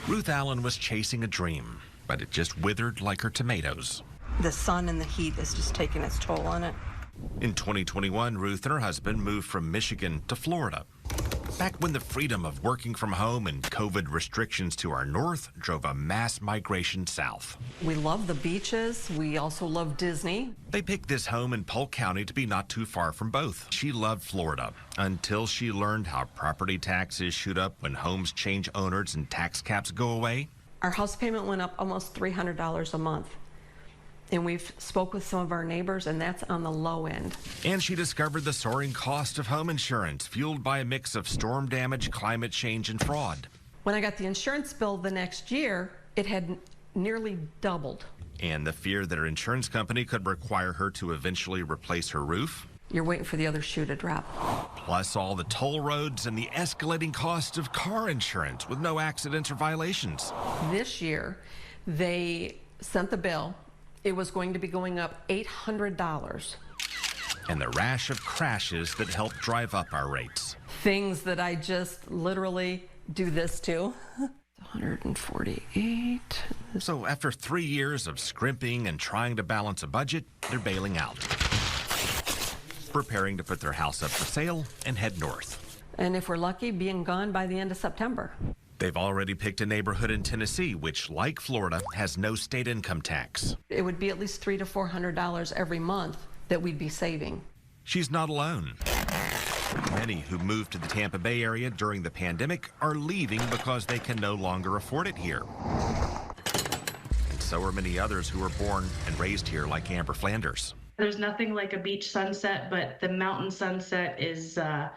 Ruth Allen was chasing a dream, but it just withered like her tomatoes. The sun and the heat is just taking its toll on it. In 2021, Ruth and her husband moved from Michigan to Florida. Back when the freedom of working from home and COVID restrictions to our north drove a mass migration south. We love the beaches. We also love Disney. They picked this home in Polk County to be not too far from both. She loved Florida until she learned how property taxes shoot up when homes change owners and tax caps go away. Our house payment went up almost $300 a month. And we've spoke with some of our neighbors, and that's on the low end. And she discovered the soaring cost of home insurance, fueled by a mix of storm damage, climate change, and fraud. When I got the insurance bill the next year, it had nearly doubled. And the fear that her insurance company could require her to eventually replace her roof. You're waiting for the other shoe to drop. Plus all the toll roads and the escalating cost of car insurance with no accidents or violations. This year, they sent the bill. It was going to be going up $800. And the rash of crashes that helped drive up our rates. Things that I just literally do this to. 148. So after 3 years of scrimping and trying to balance a budget, they're bailing out. Preparing to put their house up for sale and head north. And if we're lucky, being gone by the end of September. They've already picked a neighborhood in Tennessee, which, like Florida, has no state income tax. It would be at least $300 to $400 every month that we'd be saving. She's not alone. Many who moved to the Tampa Bay area during the pandemic are leaving because they can no longer afford it here. And so are many others who were born and raised here, like Amber Flanders. There's nothing like a beach sunset, but the mountain sunset is a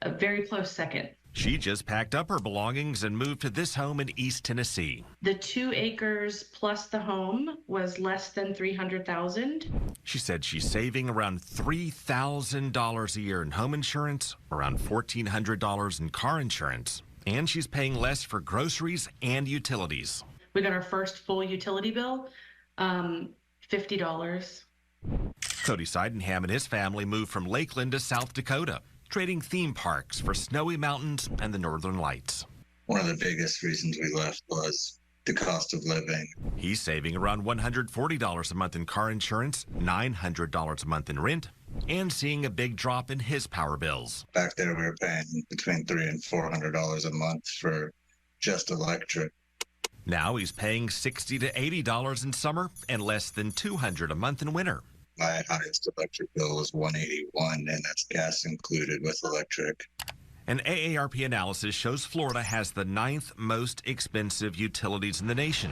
very close second. She just packed up her belongings and moved to this home in East Tennessee. The 2 acres plus the home was less than $300,000. She said she's saving around $3,000 a year in home insurance, around $1,400 in car insurance, and she's paying less for groceries and utilities. We got our first full utility bill, $50. Cody Sydenham and his family moved from Lakeland to South Dakota, trading theme parks for snowy mountains and the northern lights. One of the biggest reasons we left was the cost of living. He's saving around $140 a month in car insurance, $900 a month in rent, and seeing a big drop in his power bills. Back there, we were paying between $300 and $400 a month for just electric. Now he's paying $60 to $80 in summer and less than $200 a month in winter. My highest electric bill was $181, and that's gas included with electric. An AARP analysis shows Florida has the 9th most expensive utilities in the nation.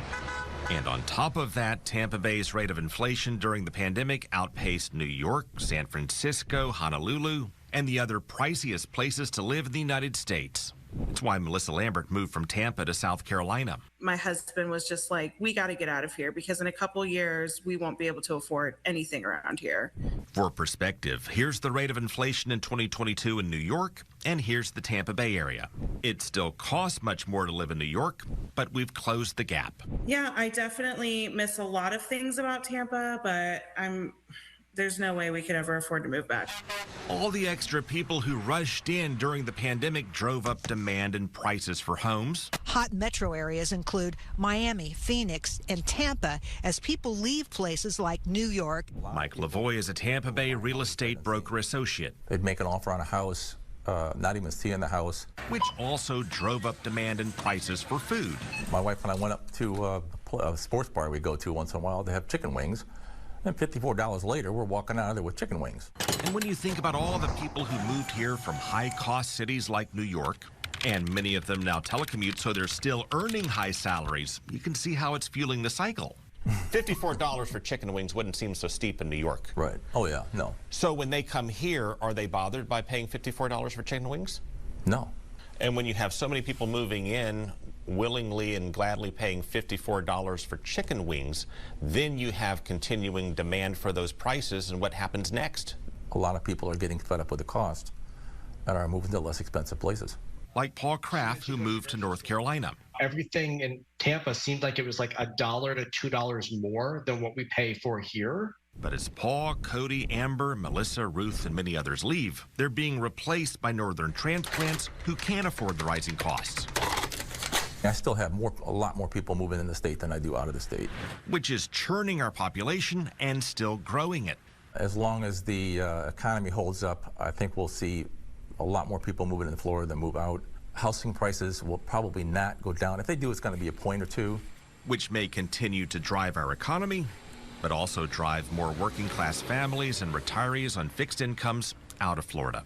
And on top of that, Tampa Bay's rate of inflation during the pandemic outpaced New York, San Francisco, Honolulu, and the other priciest places to live in the United States. That's why Melissa Lambert moved from Tampa to South Carolina. My husband was just like, we got to get out of here because in a couple years, we won't be able to afford anything around here. For perspective, here's the rate of inflation in 2022 in New York, and here's the Tampa Bay area. It still costs much more to live in New York, but we've closed the gap. Yeah, I definitely miss a lot of things about Tampa, but there's no way we could ever afford to move back. All the extra people who rushed in during the pandemic drove up demand and prices for homes. Hot metro areas include Miami, Phoenix, and Tampa as people leave places like New York. Mike Lavoie is a Tampa Bay real estate broker associate. They'd make an offer on a house, not even seeing the house. Which also drove up demand and prices for food. My wife and I went up to a sports bar we go to once in a while to have chicken wings. And $54 later, we're walking out of there with chicken wings. And when you think about all the people who moved here from high-cost cities like New York, and many of them now telecommute, so they're still earning high salaries, you can see how it's fueling the cycle. $54 for chicken wings wouldn't seem so steep in New York. Right. Oh, yeah. No. So when they come here, are they bothered by paying $54 for chicken wings? No. And when you have so many people moving in, willingly and gladly paying $54 for chicken wings, then you have continuing demand for those prices, and what happens next? A lot of people are getting fed up with the cost and are moving to less expensive places. Like Paul Kraft, who moved to North Carolina. Everything in Tampa seemed like it was like $1 to $2 more than what we pay for here. But as Paul, Cody, Amber, Melissa, Ruth, and many others leave, they're being replaced by northern transplants who can't afford the rising costs. I still have a lot more people moving in the state than I do out of the state. Which is churning our population and still growing it. As long as the economy holds up, I think we'll see a lot more people moving into Florida than move out. Housing prices will probably not go down. If they do, it's going to be a point or two. Which may continue to drive our economy, but also drive more working class families and retirees on fixed incomes out of Florida.